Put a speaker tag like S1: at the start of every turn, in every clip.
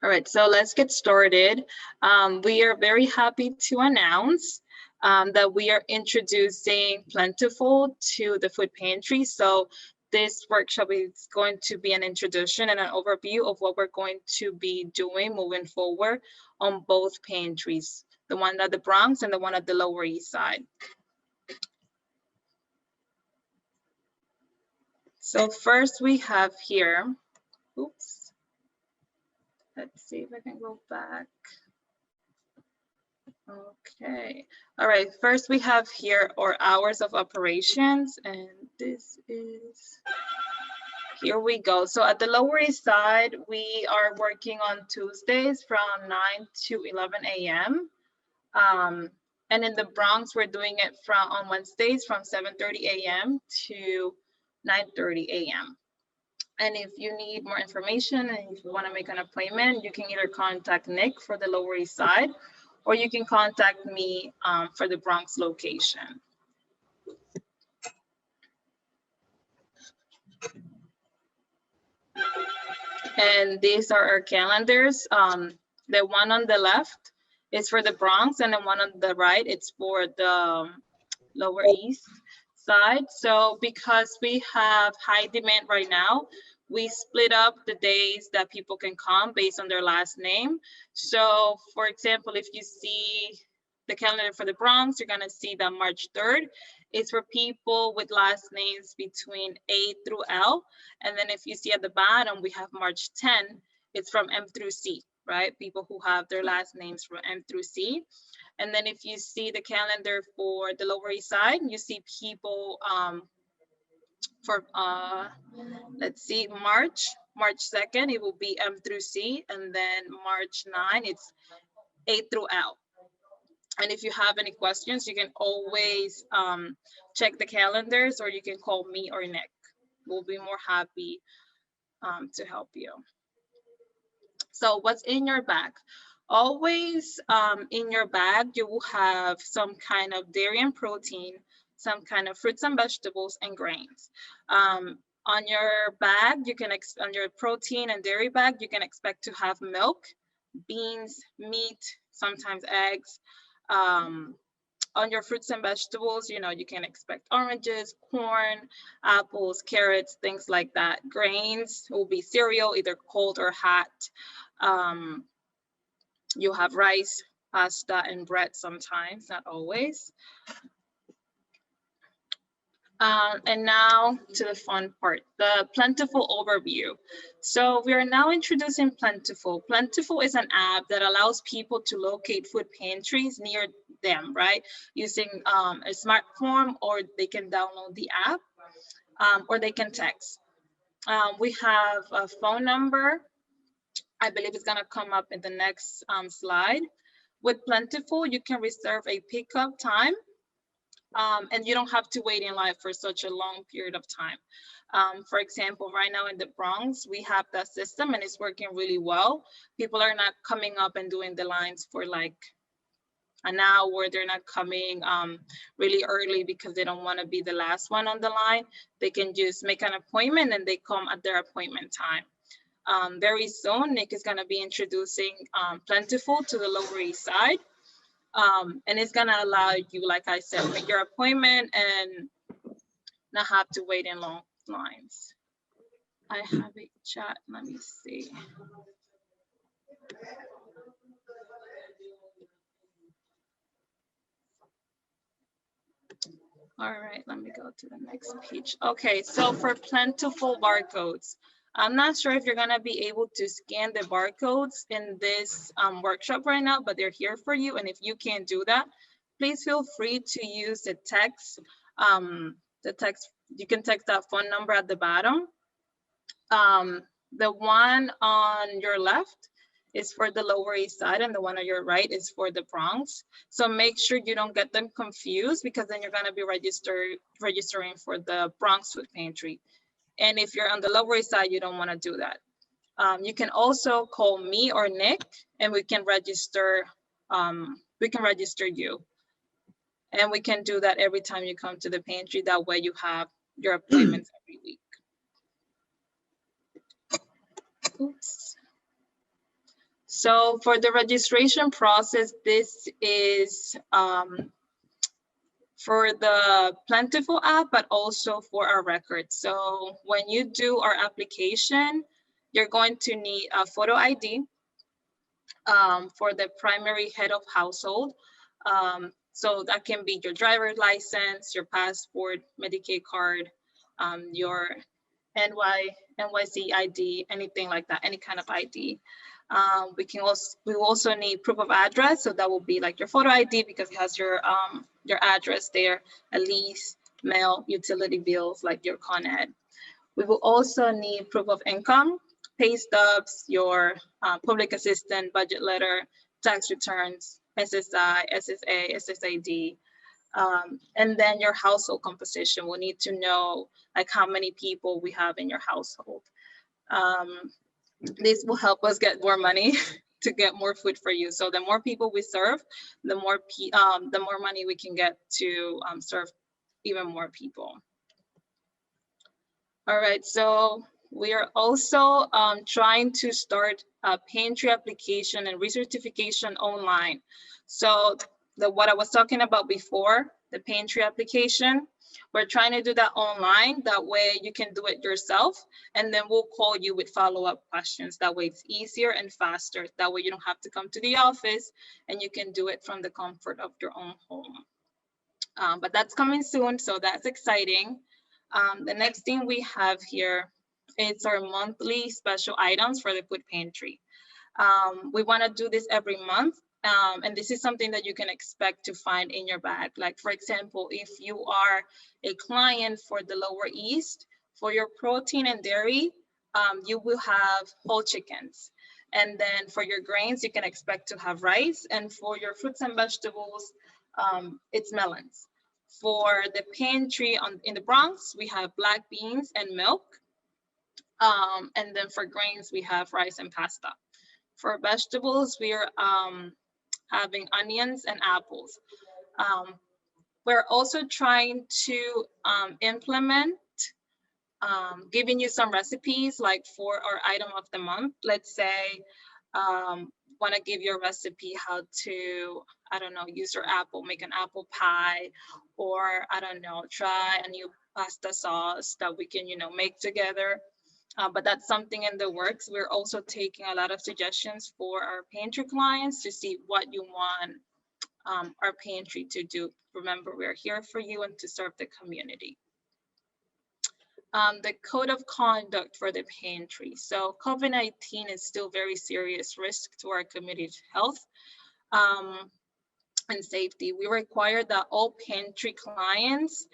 S1: All right, so let's get started. We are very happy to announce that we are introducing Plentiful to the food pantry. So this workshop is going to be an introduction and an overview of what we're going to be doing moving forward on both pantries, the one at the Bronx and the one at the Lower East Side. So first we have here, oops, let's see if I can go back. Okay, all right, first we have here our hours of operations, and this is, here we go. So at the Lower East Side, we are working on Tuesdays from 9 to 11 a.m. And in the Bronx, we're doing it on Wednesdays from 7:30 a.m. to 9:30 a.m. And if you need more information and if you want to make an appointment, you can either contact Nick for the Lower East Side, or you can contact me for the Bronx location. And these are our calendars. The one on the left is for the Bronx, and the one on the right, it's for the Lower East Side. So because we have high demand right now, we split up the days that people can come based on their last name. So for example, if you see the calendar for the Bronx, you're gonna see that March 3rd is for people with last names between A through L. And then if you see at the bottom, we have March 10, it's from M through C, right? People who have their last names from M through C. And then if you see the calendar for the Lower East Side, you see people for, let's see, March 2nd, it will be M through C. And then March 9, it's A through L. And if you have any questions, you can always check the calendars, or you can call me or Nick. We'll be more happy to help you. So what's in your bag? Always in your bag, you will have some kind of dairy and protein, some kind of fruits and vegetables and grains. On your bag, you can, on your protein and dairy bag, you can expect to have milk, beans, meat, sometimes eggs. On your fruits and vegetables, you know, you can expect oranges, corn, apples, carrots, things like that. Grains will be cereal, either cold or hot. You have rice, pasta, and bread sometimes, not always. And now to the fun part, the Plentiful overview. So we are now introducing Plentiful. Plentiful is an app that allows people to locate food pantries near them, right? Using a smartphone, or they can download the app, or they can text. We have a phone number. I believe it's gonna come up in the next slide. With Plentiful, you can reserve a pickup time. And you don't have to wait in line for such a long period of time. For example, right now in the Bronx, we have that system and it's working really well. People are not coming up and doing the lines for like an hour. They're not coming really early because they don't want to be the last one on the line. They can just make an appointment and they come at their appointment time. Very soon, Nick is going to be introducing Plentiful to the Lower East Side. And it's gonna allow you, like I said, make your appointment and not have to wait in long lines. I have a chat, let me see. All right, let me go to the next page. Okay, so for Plentiful barcodes, I'm not sure if you're gonna be able to scan the barcodes in this workshop right now, but they're here for you. And if you can't do that, please feel free to use the text. You can text that phone number at the bottom. The one on your left is for the Lower East Side, and the one on your right is for the Bronx. So make sure you don't get them confused, because then you're gonna be registering for the Bronx Food Pantry. And if you're on the Lower East Side, you don't wanna do that. You can also call me or Nick, and we can register you. And we can do that every time you come to the pantry. That way you have your appointments every week. Oops. So for the registration process, this is for the Plentiful app, but also for our records. So when you do our application, you're going to need a photo ID for the primary head of household. So that can be your driver's license, your passport, Medicaid card, your NYC ID, anything like that, any kind of ID. We also need proof of address, so that will be like your photo ID because it has your address there, a lease, mail, utility bills like your Con Ed. We will also need proof of income, pay stubs, your public assistant budget letter, tax returns, SSI, SSA, SSID, and then your household composition. We'll need to know like how many people we have in your household. This will help us get more money to get more food for you. So the more people we serve, the more money we can get to serve even more people. All right, so we are also trying to start a Pantry application and recertification online. So what I was talking about before, the Pantry application, we're trying to do that online. That way you can do it yourself, and then we'll call you with follow-up questions. That way it's easier and faster. That way you don't have to come to the office, and you can do it from the comfort of your own home. But that's coming soon, so that's exciting. The next thing we have here is our monthly special items for the food pantry. We want to do this every month, and this is something that you can expect to find in your bag. Like, for example, if you are a client for the Lower East, for your protein and dairy, you will have whole chickens. And then for your grains, you can expect to have rice. And for your fruits and vegetables, it's melons. For the pantry in the Bronx, we have black beans and milk. And then for grains, we have rice and pasta. For vegetables, we are having onions and apples. We're also trying to implement giving you some recipes, like for our item of the month. Let's say want to give you a recipe how to, I don't know, use your apple, make an apple pie, or I don't know, try a new pasta sauce that we can, make together. But that's something in the works. We're also taking a lot of suggestions for our pantry clients to see what you want our pantry to do. Remember, we're here for you and to serve the community. The code of conduct for the pantry. So COVID-19 is still very serious risk to our community health and safety. We require that all pantry clients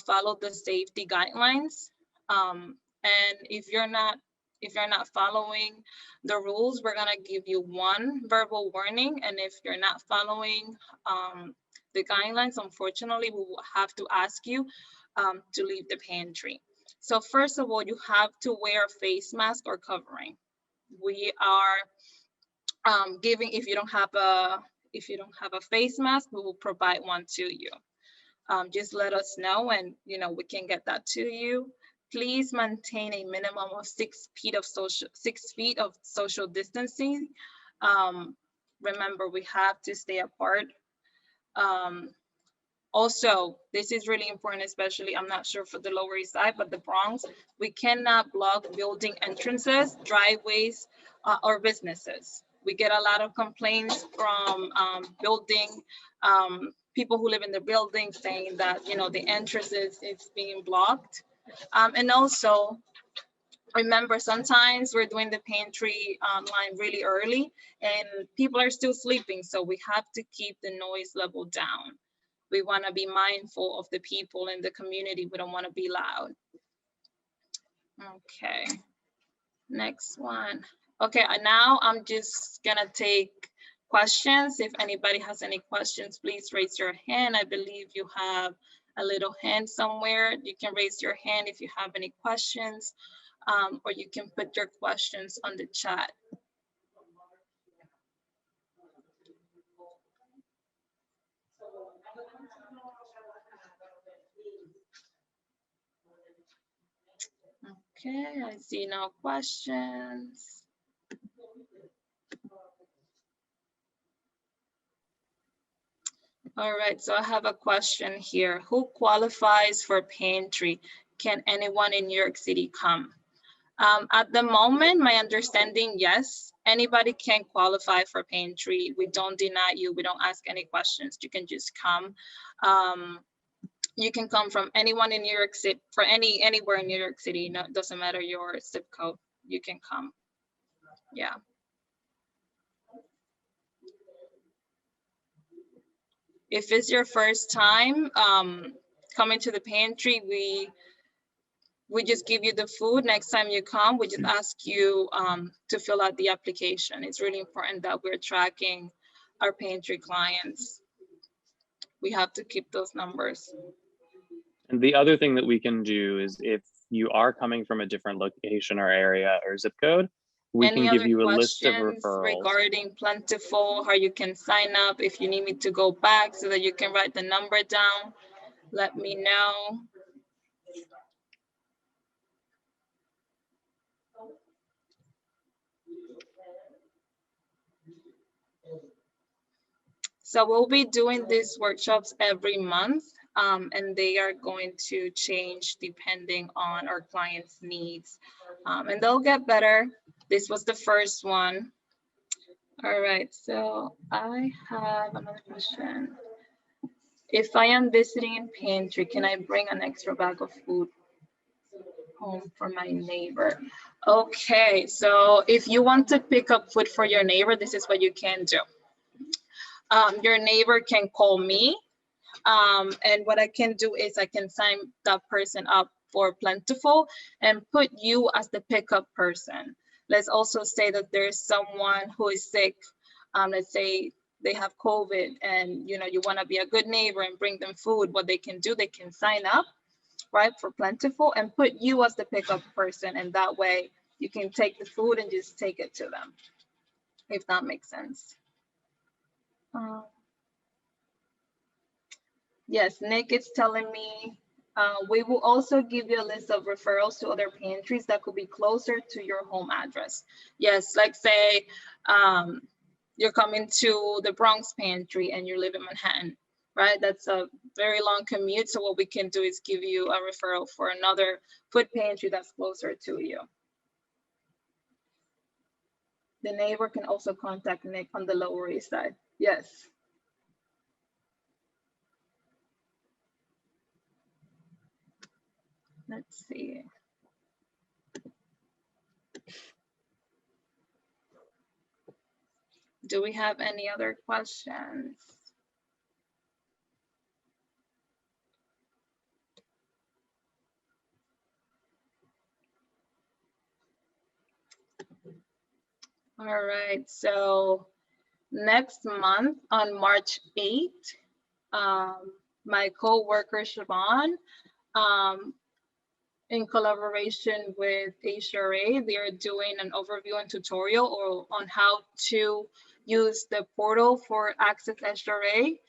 S1: follow the safety guidelines. And if you're not following the rules, we're gonna give you one verbal warning. And if you're not following the guidelines, unfortunately, we will have to ask you to leave the pantry. So first of all, you have to wear a face mask or covering. We are giving, if you don't have a face mask, we will provide one to you. Just let us know, and we can get that to you. Please maintain a minimum of 6 feet of social distancing. Remember, we have to stay apart. Also, this is really important, especially, I'm not sure for the Lower East Side, but the Bronx, we cannot block building entrances, driveways, or businesses. We get a lot of complaints from people who live in the building saying that, the entrances is being blocked. And also, remember, sometimes we're doing the pantry line really early and people are still sleeping, so we have to keep the noise level down. We want to be mindful of the people in the community. We don't want to be loud. Okay, next one. Okay, now I'm just gonna take questions. If anybody has any questions, please raise your hand. I believe you have a little hand somewhere. You can raise your hand if you have any questions, or you can put your questions on the chat. Okay, I see no questions. All right, so I have a question here. Who qualifies for Pantry? Can anyone in New York City come? At the moment, my understanding, yes, anybody can qualify for Pantry. We don't deny you. We don't ask any questions. You can just come. You can come from anyone in New York City, for anywhere in New York City. No, it doesn't matter your zip code. You can come. Yeah. If it's your first time coming to the pantry, we just give you the food. Next time you come, we just ask you to fill out the application. It's really important that we're tracking our pantry clients. We have to keep those numbers.
S2: And the other thing that we can do is if you are coming from a different location or area or zip code, we can give you a list of referrals
S1: regarding Plentiful, how you can sign up. If you need me to go back so that you can write the number down, let me know. So we'll be doing these workshops every month, and they are going to change depending on our clients' needs, and they'll get better. This was the first one. All right, so I have another question. If I am visiting in pantry, can I bring an extra bag of food home for my neighbor? Okay, so if you want to pick up food for your neighbor, this is what you can do. Your neighbor can call me, and what I can do is I can sign that person up for Plentiful and put you as the pickup person. Let's also say that there's someone who is sick. Let's say they have COVID and you want to be a good neighbor and bring them food. What they can do, they can sign up, right, for Plentiful and put you as the pickup person, and that way you can take the food and just take it to them, if that makes sense. Yes, Nick is telling me we will also give you a list of referrals to other pantries that could be closer to your home address. Yes, like say you're coming to the Bronx pantry and you live in Manhattan, right? That's a very long commute. So what we can do is give you a referral for another food pantry that's closer to you. The neighbor can also contact Nick on the Lower East Side. Yes. Let's see. Do we have any other questions? All right, so next month on March 8th, my co-worker Siobhan, in collaboration with HRA, they are doing an overview and tutorial on how to use the portal for Access HRA.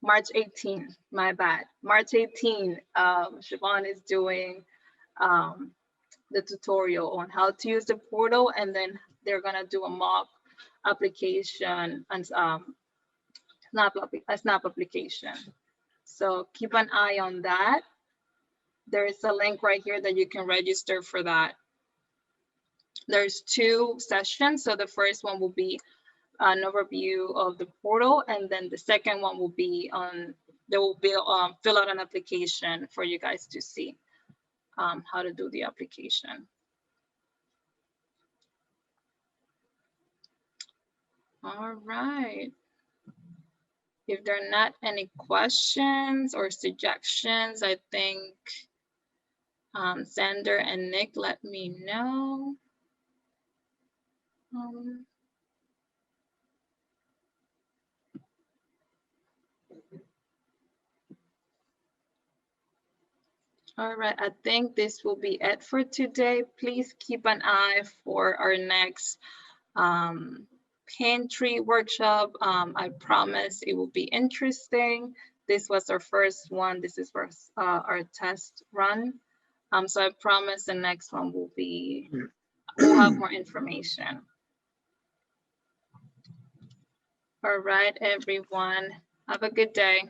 S1: March 18th, my bad. March 18th, Siobhan is doing the tutorial on how to use the portal, and then they're gonna do a mock application and a snap application. So keep an eye on that. There is a link right here that you can register for that. There's 2 sessions. So the first one will be an overview of the portal, and then the second one will be on, there will be fill out an application for you guys to see how to do the application. All right. If there are not any questions or suggestions, I think Sander and Nick let me know. All right, I think this will be it for today. Please keep an eye for our next pantry workshop. I promise it will be interesting. This was our first one. This is our test run. So I promise the next one will be, we'll have more information. All right, everyone. Have a good day.